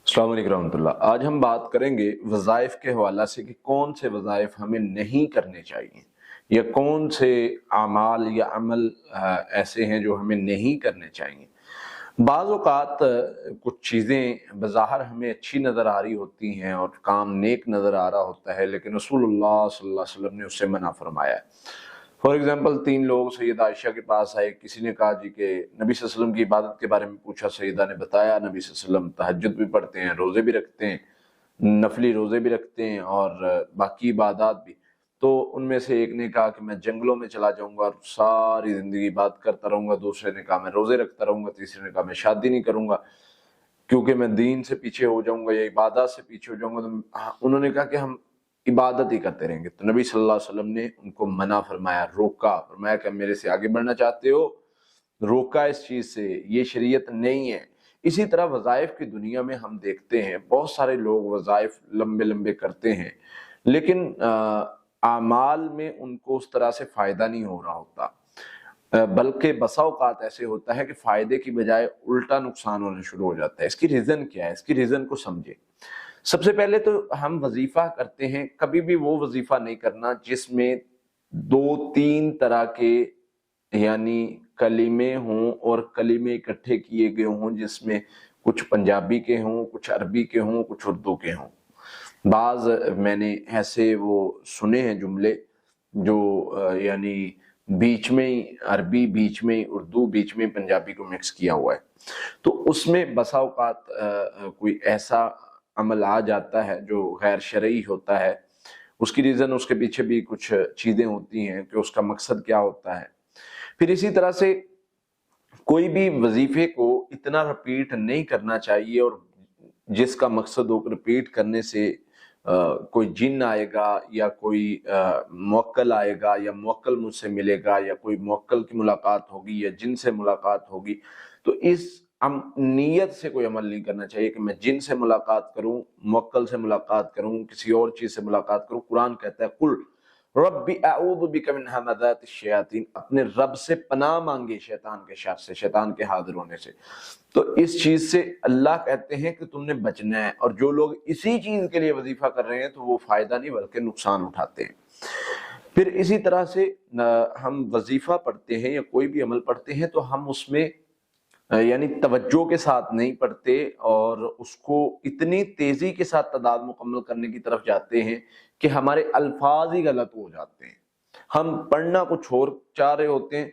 अस्सलाम वालेकुम रहमतुल्लाह। आज हम बात करेंगे वज़ाइफ के हवाला से कि कौन से वज़ाइफ हमें नहीं करने चाहिए या कौन से आमाल या अमल ऐसे हैं जो हमें नहीं करने चाहिए। बाज़ औक़ात कुछ चीज़ें बज़ाहिर हमें अच्छी नज़र आ रही होती हैं और काम नेक नज़र आ रहा होता है, लेकिन रसूलुल्लाह सल्लल्लाहु अलैहि वसल्लम ने उससे मना फरमाया है। फॉर एग्जाम्पल 3 लोग सैयदा आयशा के पास आए, किसी ने कहा जी कि नबी सल्लल्लाहु अलैहि वसल्लम की इबादत के बारे में पूछा, सैयदा ने बताया नबी सल्लल्लाहु अलैहि वसल्लम तहज्जुद भी पढ़ते हैं, रोज़े भी रखते हैं, नफली रोज़े भी रखते हैं और बाकी इबादत भी। तो उनमें से एक ने कहा कि मैं जंगलों में चला जाऊंगा और सारी ज़िंदगी इबादत करता रहूंगा, दूसरे ने कहा मैं रोज़े रखता रहूंगा, तीसरे ने कहा मैं शादी नहीं करूंगा क्योंकि मैं दीन से पीछे हो जाऊंगा या इबादत से पीछे हो जाऊंगा। तो उन्होंने कहा कि हम इबादत ही करते रहेंगे। तो नबी सल्लल्लाहु अलैहि वसल्लम ने उनको मना फरमाया, रोका, फरमाया कि मेरे से आगे बढ़ना चाहते हो, रोका इस चीज़ से, ये शरीयत नहीं है। इसी तरह वज़ाइफ की दुनिया में हम देखते हैं बहुत सारे लोग वज़ाइफ लंबे लंबे करते हैं, लेकिन आमाल में उनको उस तरह से फ़ायदा नहीं हो रहा होता, बल्कि बसा औक़ात ऐसे होता है कि फ़ायदे की बजाय उल्टा नुकसान होना शुरू हो जाता है। इसकी रीज़न क्या है? इसकी रीज़न को समझे। सबसे पहले तो हम वजीफा करते हैं, कभी भी वो वजीफा नहीं करना जिसमें 2-3 तरह के यानी कलीमे हों और कलीमे इकट्ठे किए गए हों, जिसमें कुछ पंजाबी के हों, कुछ अरबी के हों, कुछ उर्दू के हों। बाज़ मैंने ऐसे वो सुने हैं जुमले जो यानी बीच में ही अरबी, बीच में ही उर्दू, बीच में पंजाबी को मिक्स किया हुआ है। तो उसमें बसा औक़ात कोई ऐसा अमल आ जाता है जो गैर शरई होता है। उसकी रीज़न उसके पीछे भी कुछ चीज़ें होती हैं कि उसका मकसद क्या होता है। फिर इसी तरह से कोई भी वजीफे को इतना रिपीट नहीं करना चाहिए और जिसका मकसद हो रिपीट करने से कोई जिन आएगा या कोई मुवक्किल आएगा या मुवक्किल मुझसे मिलेगा या कोई मुवक्किल की मुलाकात होगी या जिन से मुलाकात होगी। तो इस नीयत से कोई अमल नहीं करना चाहिए कि मैं जिन से मुलाकात करूं, मुवक्किल से मुलाकात करूं, किसी और चीज से मुलाकात करूं। कुरान कहता है कुल रब्बी अऊज़ु बिका मिन हमाज़ातिश शयातीन, अपने रब से पनाह मांगे शैतान के शर से, शैतान के हाजिर होने से। तो इस चीज से अल्लाह कहते हैं कि तुमने बचना है, और जो लोग इसी चीज के लिए वजीफा कर रहे हैं तो वो फायदा नहीं बल्कि नुकसान उठाते हैं। फिर इसी तरह से हम वजीफा पढ़ते हैं या कोई भी अमल पढ़ते हैं तो हम उसमें यानी तवज्जो के साथ नहीं पढ़ते और उसको इतनी तेजी के साथ तादाद मुकम्मल करने की तरफ जाते हैं कि हमारे अल्फाज ही गलत हो जाते हैं। हम पढ़ना कुछ और चाह रहे होते हैं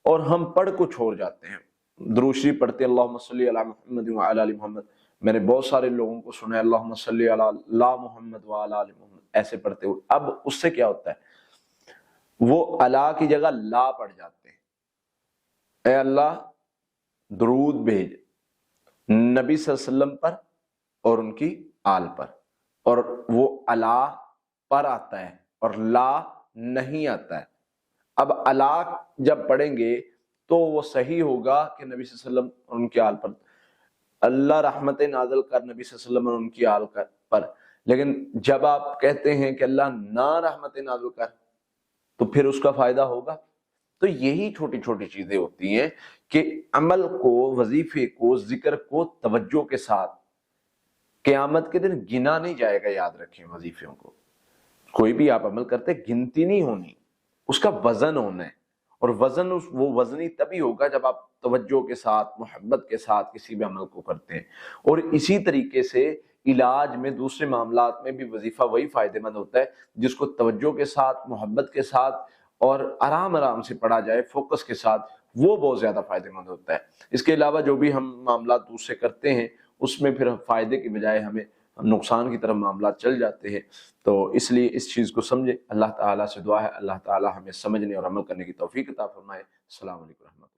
और हम पढ़ कुछ और जाते हैं। दुरूद शरीफ पढ़ते हैं अल्लाहुम्मा सल्ली अला मुहम्मद व अला आलि मुहम्मद, मैंने बहुत सारे लोगों को सुना है अल्लाहुम्मा सल्ली अला ला मुहम्मद व अला आलि मुहम्मद ऐसे पढ़ते हुए। अब उससे क्या होता है, वो अला की जगह ला पढ़ जाते हैं। ऐ अल्लाह दुरूद भेज नबी सल्लल्लाहु अलैहि वसल्लम पर और उनकी आल पर, और वो अला पर आता है और ला नहीं आता है। अब अला जब पढ़ेंगे तो वो सही होगा कि नबी सल्लल्लाहु अलैहि वसल्लम और उनकी आल पर, अल्लाह रहमत नाज़िल कर नबी सल्लल्लाहु अलैहि वसल्लम और उनकी आल पर। लेकिन जब आप कहते हैं कि अल्लाह ना रहमत नाज़िल कर, तो फिर उसका फायदा होगा। तो यही छोटी छोटी चीजें होती हैं कि अमल को, वजीफे को, जिक्र को तवज्जो के साथ क़यामत के दिन गिना नहीं जाएगा। याद रखें, वजीफों को कोई भी आप अमल करते गिनती नहीं होनी, उसका वजन होना है। और वजन वो वजनी तभी होगा जब आप तवज्जो के साथ, मोहब्बत के साथ किसी भी अमल को करते हैं। और इसी तरीके से इलाज में, दूसरे मामलात में भी वजीफा वही फायदेमंद होता है जिसको तवज्जो के साथ, मोहब्बत के साथ और आराम आराम से पढ़ा जाए, फोकस के साथ, वो बहुत ज्यादा फायदेमंद होता है। इसके अलावा जो भी हम मामला दूसरे करते हैं उसमें फिर फायदे की बजाय हमें नुकसान की तरफ मामला चल जाते हैं। तो इसलिए इस चीज को समझे। अल्लाह ताला से दुआ है अल्लाह ताला हमें समझने और अमल करने की तौफीक अता फरमाए। अस्सलाम वालेकुम।